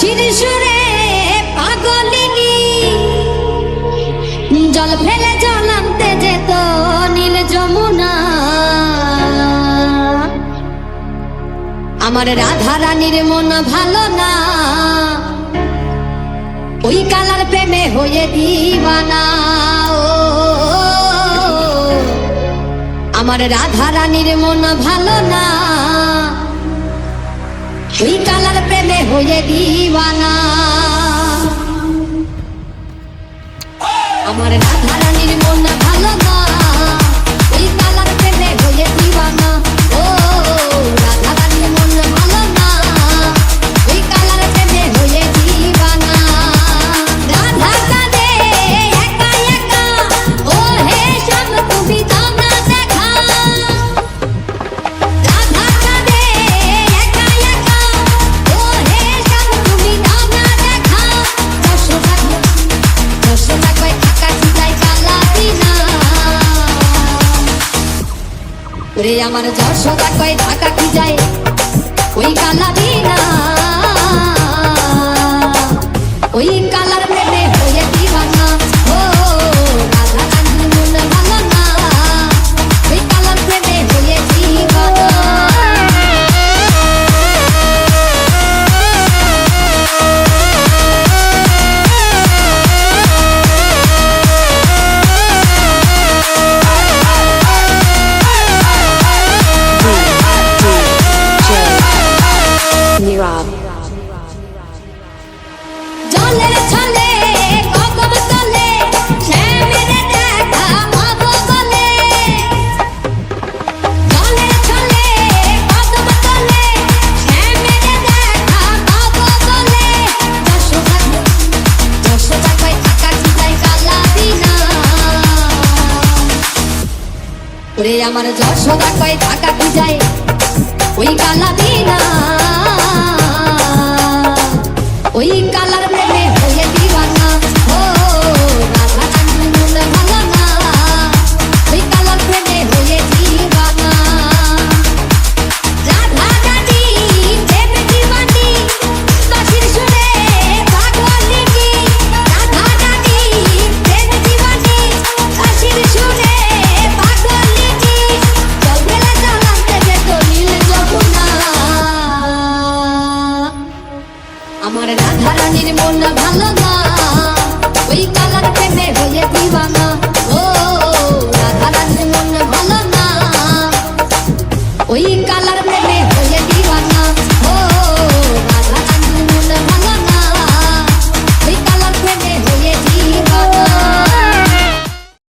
বাঁশির সুরে পাগলিনী জল ফেলে জল আনতে যেত নীল যমুনা। আমার রাধা রানীর মন ভালো না, ওই কালার প্রেমে হয়ে দিওয়ানা। আমার রাধা রানীর মন ভালো না, ওই কালার প্রেমে হয়ে দিওয়ানা। আমার রাধা রানীর মন ভালো না, ওই কালার প্রেমে হয়ে দিওয়ানা। ও রাধা রানীর মন ভালো না, ওই কালার প্রেমে হয়ে দিওয়ানা। রাধা কাঁদে একা একা, ও হে শ্যাম তুমি দাও না দেখা। রাধা কাঁদে একা একা, ও হে শ্যাম তুমি দাও না দেখা। যশোদা কয় থাকা যায় কালা দিনা, ওরে আমার যশোদা কয় থাকা কি যায় ওই কালা দিনা। ওই কালার প্রেমে হয়ে দিওয়ানা। ও রাধা রানীর মন ভালো না, ওই কালার প্রেমে হয়ে দিওয়ানা। জলের ছলে গগন তলে শ্যামের দেখা পাবো বলে। জলের ছলে গগন তলে শ্যামের দেখা পাবো বলে। যশোদা কয় থাকা কি যায় কালা দিনা, ওরে আমার যশোদা কয় থাকা কি যায় ওই কালা দিনা। ওই কালার প্রেমে হয়ে দিওয়ানা। ও রাধা রানীর মন ভালো না, ওই কালার প্রেমে হয়ে দিওয়ানা। রাধা রানী প্রেম দিওয়ানি, বাঁশির সুরে পাগলিনী। রাধা রানী প্রেম দিওয়ানি, বাঁশির সুরে পাগলিনী। জল ফেলে জল আনতে যেত নীল যমুনা। আমার রাধা রানীর মন ভালো না, ওই কালার প্রেমে হয়ে দিওয়ানা। ও রাধা রানীর মন ভালো না, ওই কালার